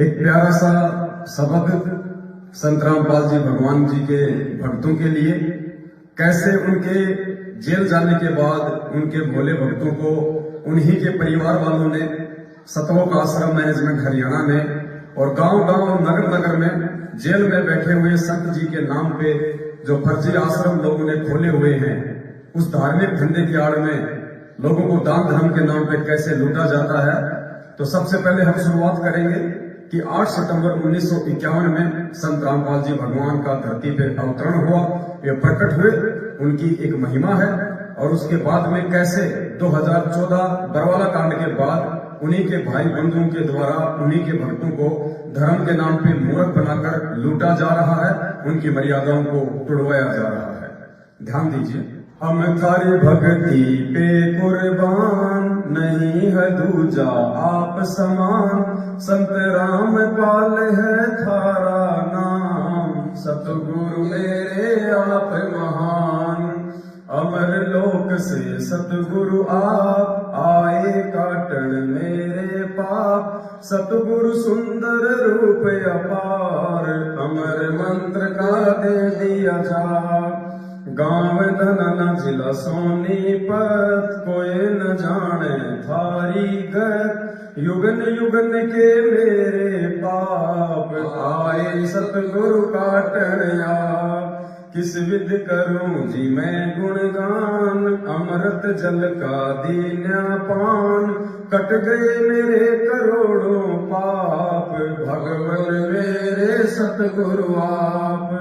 एक प्यारा सा सबक संत रामपाल जी भगवान जी के भक्तों के लिए, कैसे उनके जेल जाने के बाद उनके भोले भक्तों को उन्हीं के परिवार वालों ने सतलोक आश्रम मैनेजमेंट हरियाणा में और गांव-गांव नगर नगर में जेल में बैठे हुए संत जी के नाम पे जो फर्जी आश्रम लोगों ने खोले हुए हैं, उस धार्मिक धंधे की आड़ में लोगों को दान धर्म के नाम पे कैसे लूटा जाता है। तो सबसे पहले हम शुरुआत करेंगे कि 8 सितंबर 1951 में संत रामपाल जी भगवान का धरती पे अवतरण हुआ, ये प्रकट हुए, उनकी एक महिमा है। और उसके बाद में कैसे 2014 बरवाला कांड के बाद उन्हीं के भाई बंधुओं के द्वारा उन्हीं के भक्तों को धर्म के नाम पे मूर्ख बनाकर लूटा जा रहा है, उनकी मर्यादाओं को तोड़वाया जा रहा है। ध्यान दीजिए, हम थारी भक्ति पे कुर्बान, नहीं है दूजा आप समान, संत रामपाल है थारा नाम, सतगुरु मेरे आप महान। अमर लोक से सतगुरु आप आए, काटन मेरे पाप, सतगुरु सुंदर रूप अपार, अमर मंत्र का दे दिया जाप। गांव धनना जिला सोनीपत, कोई न जाने थारी गत, युगन युगन के मेरे पाप, आए सतगुरु काटन आप। किस विध करूं जी मैं गुणगान, अमृत जल का दीना पान, कट गए मेरे करोड़ों पाप, भगवान मेरे सतगुरु आप।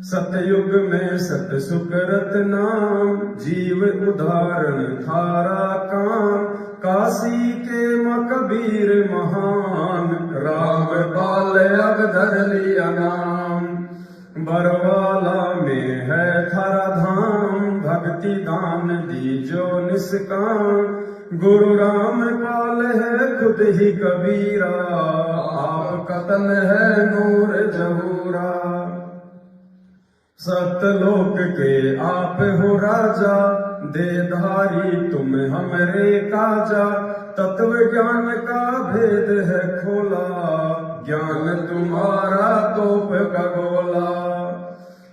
सतयुग में सत सुकरत नाम, जीव उदाहरण थारा काम, काशी के कबीर महान, रामपाल अब धर लिया नाम। बरवाला में है थारा धाम, भक्ति दान दीजो निष्काम, गुरु रामपाल है खुद ही कबीरा, आप कतन है नूर जहूरा। सतलोक के आप हो राजा, देधारी तुम हमरे काजा, तत्व ज्ञान का भेद है खोला, ज्ञान तुम्हारा तोप का गोला।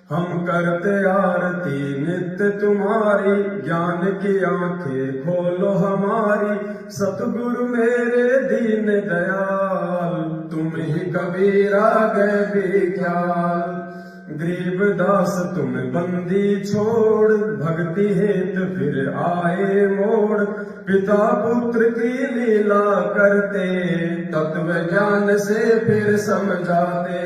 हम करते आरती नित्य तुम्हारी, ज्ञान की आंखें खोलो हमारी, सतगुरु मेरे दीन दयाल, तुम ही कबीरा गए बेख्याल। गरीबदास तुम बंदी छोड़, भक्ति हेत फिर आए मोड़, पिता पुत्र की लीला करते, तत्व ज्ञान से फिर समझाते।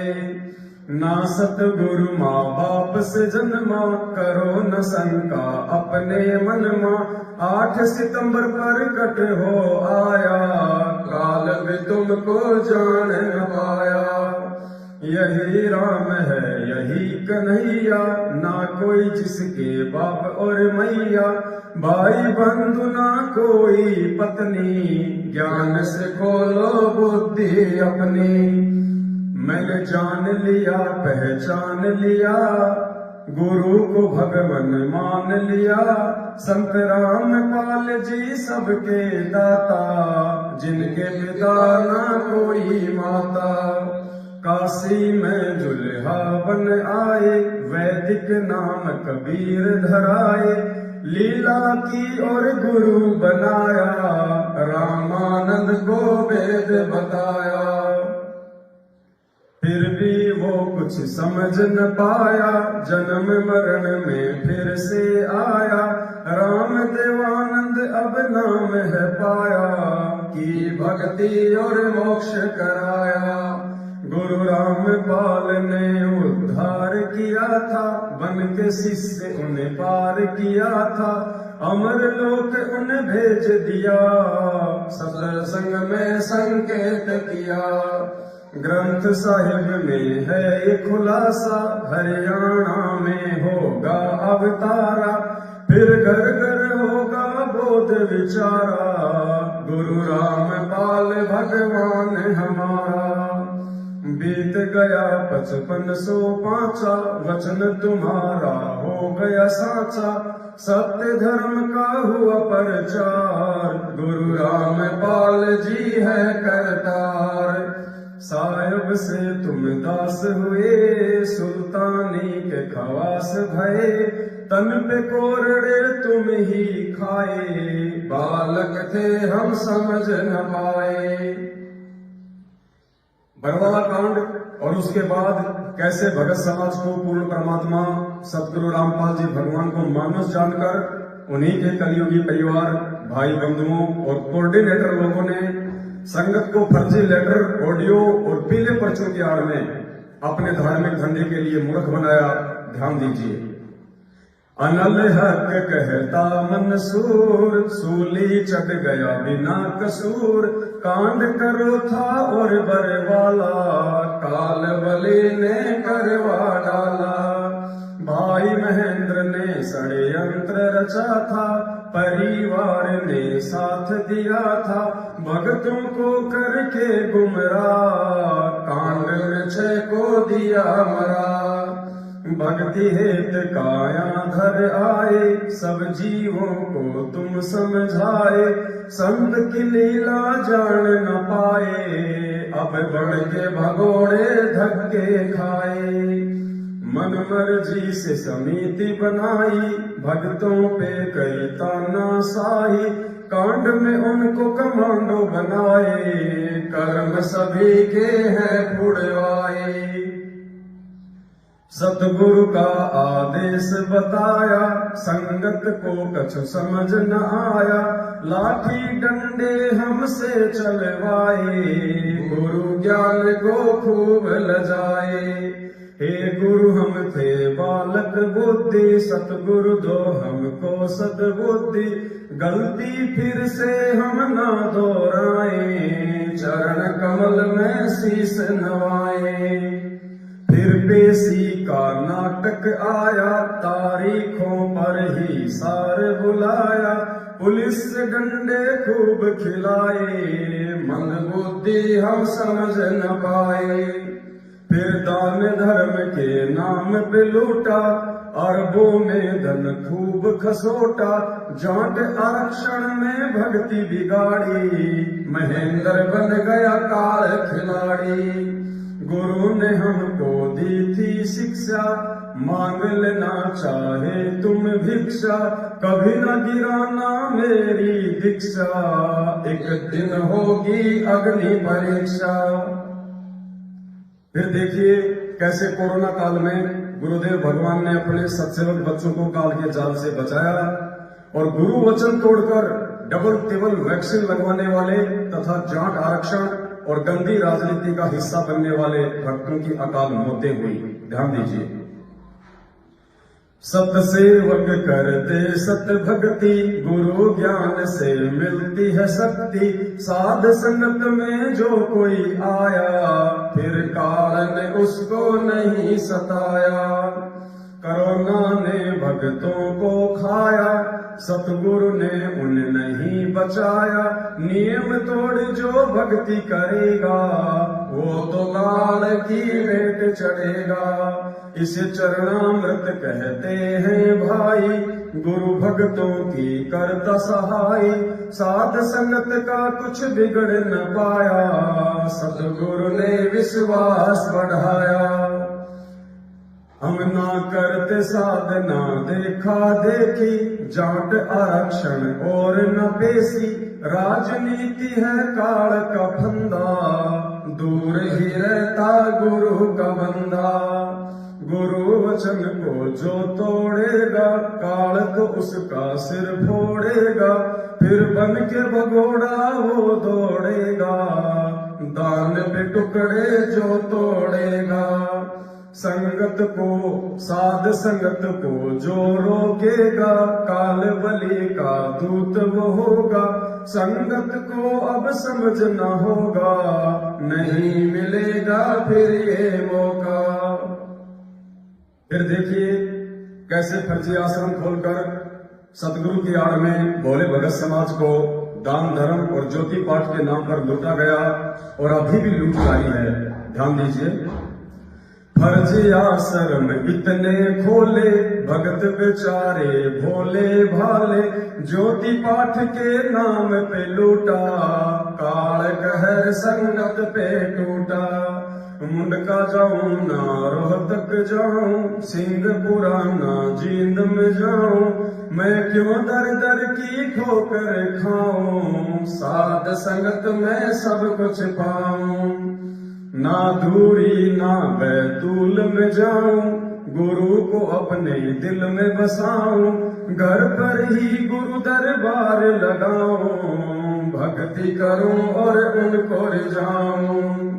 ना सतगुरु माँ बाप से जन्मा, करो न शंका अपने मन माँ, 8 सितंबर प्रकट हो आया, काल भी तुमको जान न पाया। यही राम है यही कन्हैया, ना कोई जिसके बाप और मैया, भाई बंधु ना कोई पत्नी, ज्ञान से खोलो बुद्धि अपनी। मैंने जान लिया पहचान लिया, गुरु को भगवान मान लिया, संत रामपाल जी सबके दाता, जिनके पिता ना कोई माता। काशी में दुल्हा बन आए, वैदिक नाम कबीर धराए, लीला की और गुरु बनाया, रामानंद को वेद बताया। फिर भी वो कुछ समझ न पाया, जन्म मरण में फिर से आया, राम देवानंद अब नाम है पाया, की भक्ति और मोक्ष कराया। गुरु रामपाल ने उद्धार किया था, बन के शिष्य उन्हें पार किया था, अमर लोक उन्हें भेज दिया, सत्संग में संकेत किया। ग्रंथ साहिब में है ये खुलासा, हरियाणा में होगा अवतारा, फिर घर घर होगा बोध विचारा, गुरु रामपाल भगवान हमारा। बीत गया 5505, वचन तुम्हारा हो गया साचा, सत्य धर्म का हुआ प्रचार, गुरु रामपाल जी है करतार। कब से तुम दास हुए, सुल्तानी के खवास भये, तन पे कोरड़े तुम ही खाए, बालक थे हम समझ न पाए। बरवाला कांड और उसके बाद कैसे भगत समाज को पूर्ण परमात्मा सतगुरु रामपाल जी भगवान को मानस जानकर उन्हीं के कलियुगी परिवार, भाई बंधुओं और कोऑर्डिनेटर लोगों ने संगत को फर्जी लेटर, ऑडियो और पीले पर्चों की आड़ में अपने धार्मिक धंधे के लिए मूर्ख बनाया। ध्यान दीजिए। अनल हक कहता मंसूर, सूली चढ़ गया बिना कसूर, कांड करो था और बरवाला, काल बली ने करवा डाला। भाई महेंद्र ने षड्यंत्र रचा था, परिवार ने साथ दिया था, भक्तों को करके गुमराह, कांड में 6 को दिया मरा। भक्ति हेत काया धर आए, सब जीवों को तुम समझाए, संत की लीला जान न पाए, अब बढ़ के भगोड़े धक्के खाए। मन मर्जी से समिति बनाई, भक्तों पे कई तानाशाही, कांड में उनको कमांडो बनाए, कर्म सभी के हैं पुड़वाए। सतगुरु का आदेश बताया, संगत को कछु समझ न आया, लाठी डंडे हमसे चलवाए, गुरु ज्ञान को खूब लजाए। हे गुरु हम थे बालक बुद्धि, सतगुरु दो हमको सद्बुद्धि, गलती फिर से हम ना दोहराए, चरण कमल में शीश नवाए। फिर पेशी का नाटक आया, तारीखों पर ही सार बुलाया, पुलिस से डंडे खूब खिलाए, मन बुद्धि हम समझ न पाए। फिर दान धर्म के नाम पे लूटा, अरबों में धन खूब खसोटा, जाट आरक्षण में भक्ति बिगाड़ी, महेंद्र बन गया काल खिलाड़ी। गुरु ने हमको दी थी शिक्षा, मांग लेना चाहे तुम भिक्षा, कभी न गिराना मेरी दीक्षा, एक दिन होगी अग्नि परीक्षा। फिर देखिए कैसे कोरोना काल में गुरुदेव भगवान ने अपने सत्सेवक बच्चों को काल के जाल से बचाया और गुरु वचन तोड़कर डबल टिबल वैक्सीन लगवाने वाले तथा जाट आरक्षण और गंदी राजनीति का हिस्सा बनने वाले भक्तों की अकाल मौतें हुई। ध्यान दीजिए। सत सेवक करते सत भक्ति, गुरु ज्ञान से मिलती है शक्ति, साध संगत में जो कोई आया, फिर काल ने उसको नहीं सताया। कोरोना ने भक्तों को खाया, सतगुरु ने उन्हें नहीं बचाया, नियम तोड़ जो भक्ति करेगा, वो तो लाल की भेंट चढ़ेगा। इसे चरणामृत कहते हैं भाई, गुरु भक्तों की करता सहाय, साध संगत का कुछ बिगड़ न पाया, सतगुरु ने विश्वास बढ़ाया। हम ना करते साधना देखा देखी, जाट आरक्षण और न पेशी, राजनीति है काल का फंदा, दूर ही रहता गुरु का बंदा। गुरु वचन को जो तोड़ेगा, काल तो उसका सिर फोड़ेगा, फिर बन के भगोड़ा वो दौड़ेगा, दान पे टुकड़े जो तोड़ेगा। संगत को साध संगत को जो रोकेगा, काल बलि का दूत वो होगा, संगत को अब समझना होगा, नहीं मिलेगा फिर ये मौका। फिर देखिए कैसे फर्जी आश्रम खोलकर सतगुरु की आड़ में भोले भगत समाज को दान धर्म और ज्योति पाठ के नाम पर लूटा गया और अभी भी लूट जारी है। ध्यान दीजिए। फर्जी आश्रम इतने खोले, भगत बेचारे भोले भाले, ज्योति पाठ के नाम पे लूटा, काल कहर संगत पे टूटा। मुंडका जाऊं ना रोहतक जाऊं, सिंहपुरा ना जींद में जाऊं, मैं क्यों दर दर की ठोकर खाऊं, साध संगत में सब कुछ पाऊं। ना दूरी ना बैतूल में जाऊं, गुरु को अपने दिल में बसाऊं, घर पर ही गुरु दरबार लगाऊं, भक्ति करूं और उनको रिझाऊं।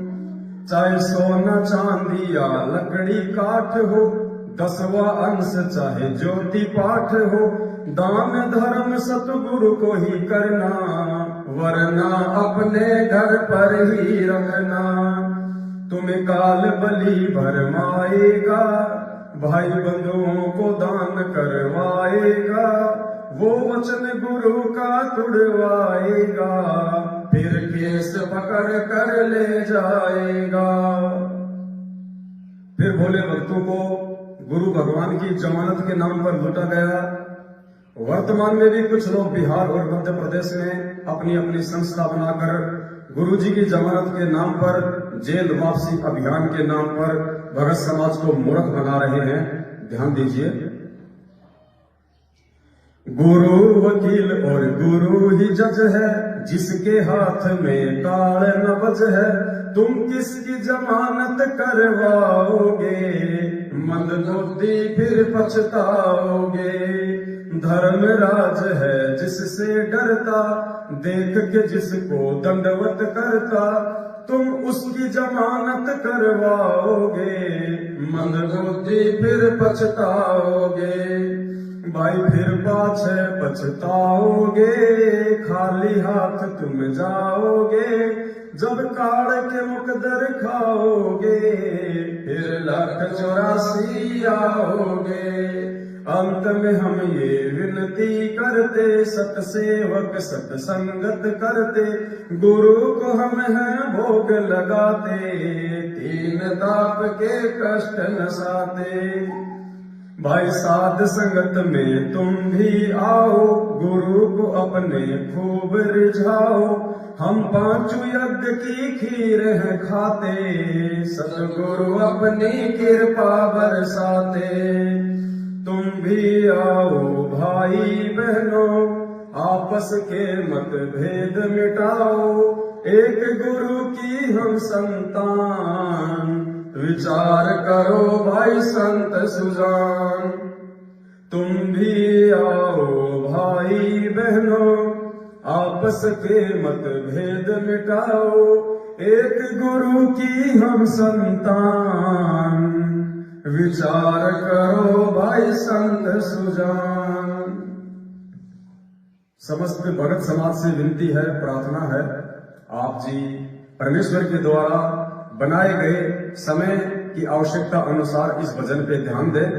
चाहे सोना चांदी या लकड़ी काठ हो, 10वां अंश चाहे ज्योति पाठ हो, दान धर्म सतगुरु को ही करना, वरना अपने घर पर ही रखना। तुम्हें काल बलि भरमाएगा, भाई बंधुओं को दान करवाएगा, वो वचन गुरु का तुड़वाएगा, फिर केस पकड़ कर ले जाएगा। फिर भोले भक्तों को गुरु भगवान की जमानत के नाम पर लूटा गया। वर्तमान में भी कुछ लोग बिहार और मध्य प्रदेश में अपनी अपनी संस्था बनाकर गुरु जी की जमानत के नाम पर, जेल वापसी अभियान के नाम पर भगत समाज को मूर्ख बना रहे हैं। ध्यान दीजिए, गुरु वकील और गुरु ही जज है, जिसके हाथ में ताड़ नबज है, तुम किसकी जमानत करवाओगे, मंदबुद्धि फिर पछताओगे। धर्मराज है जिससे डरता, देख के जिसको दंडवत करता, तुम उसकी जमानत करवाओगे, मंदबुद्धि फिर पछताओगे। भाई फिर पाछे पछताओगे, खाली हाथ तुम जाओगे, जब काड़ के मुकदर खाओगे, फिर 1,84 आओगे। अंत में हम ये विनती करते, सतसेवक सत्संगत करते, गुरु को हम हैं भोग लगाते, 3 ताप के कष्ट नसाते। भाई साध संगत में तुम भी आओ, गुरु को अपने खूब रिझाओ, हम 5 यज्ञ की खीर है खाते, सतगुरु अपनी कृपा बरसाते। तुम भी आओ भाई बहनों, आपस के मतभेद मिटाओ, एक गुरु की हम संतान, विचार करो भाई संत सुजान। तुम भी आओ भाई बहनों, आपस के मतभेद मिटाओ, एक गुरु की हम संतान, विचार करो भाई संत सुजान। समस्त भगत समाज से विनती है, प्रार्थना है, आप जी परमेश्वर के द्वारा बनाए गए समय की आवश्यकता अनुसार इस भजन पे ध्यान दें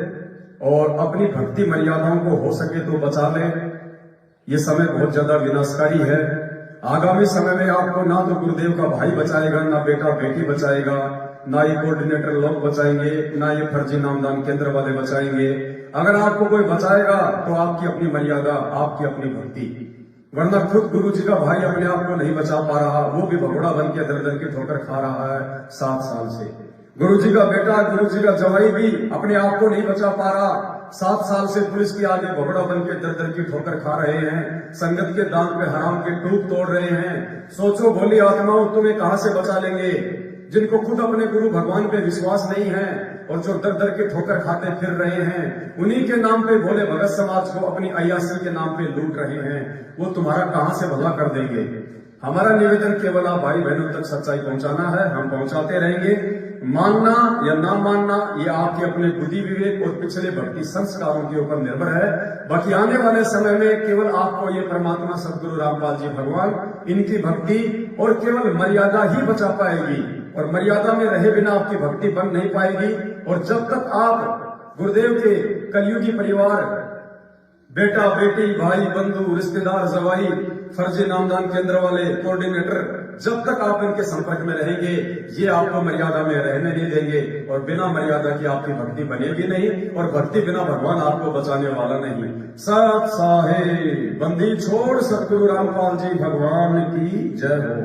और अपनी भक्ति मर्यादाओं को हो सके तो बचा लें। ये समय बहुत ज्यादा विनाशकारी है। आगामी समय में आपको ना तो गुरुदेव का भाई बचाएगा, ना बेटा बेटी बचाएगा, ना ये कोऑर्डिनेटर लोग बचाएंगे, ना ये फर्जी नामदान केंद्र वाले बचाएंगे। अगर आपको कोई बचाएगा तो आपकी अपनी मर्यादा, आपकी अपनी भक्ति, वरना खुद गुरु जी का भाई अपने आप को नहीं बचा पा रहा, वो भी भगोड़ा बन के दर दर की ठोकर खा रहा है 7 साल से। गुरु जी का बेटा, गुरु जी का जवाई भी अपने आप को नहीं बचा पा रहा, 7 साल से पुलिस के आगे भगोड़ा बन के दर दर की ठोकर खा रहे हैं, संगत के दान पे हराम के टूक तोड़ रहे हैं। सोचो भोली आत्माओं, तुम्हें कहां से बचा लेंगे, जिनको खुद अपने गुरु भगवान पे विश्वास नहीं है और जो दर दर के ठोकर खाते फिर रहे हैं, उन्हीं के नाम पे भोले भगत समाज को अपनी अय्यासी के नाम पे लूट रहे हैं, वो तुम्हारा कहां से भला कर देंगे। हमारा निवेदन केवल आप भाई बहनों तक सच्चाई पहुंचाना है, हम पहुंचाते रहेंगे। मानना या ना मानना ये आपके अपने बुद्धि विवेक और पिछले भक्ति संस्कारों के ऊपर निर्भर है। बाकी आने वाले समय में केवल आपको ये परमात्मा सदगुरु रामपाल जी भगवान, इनकी भक्ति और केवल मर्यादा ही बचा पाएगी, और मर्यादा में रहे बिना आपकी भक्ति बन नहीं पाएगी। और जब तक आप गुरुदेव के कलयुगी परिवार, बेटा बेटी भाई बंधु रिश्तेदार जवाई फर्जी नामदान केंद्र वाले कोऑर्डिनेटर, जब तक आप इनके संपर्क में रहेंगे, ये आपको मर्यादा में रहने नहीं देंगे और बिना मर्यादा की आपकी भक्ति बनेगी नहीं, और भक्ति बिना भगवान आपको बचाने वाला नहीं। सत साहे बंदी छोड़ सतगुरु रामपाल जी भगवान की जय हो।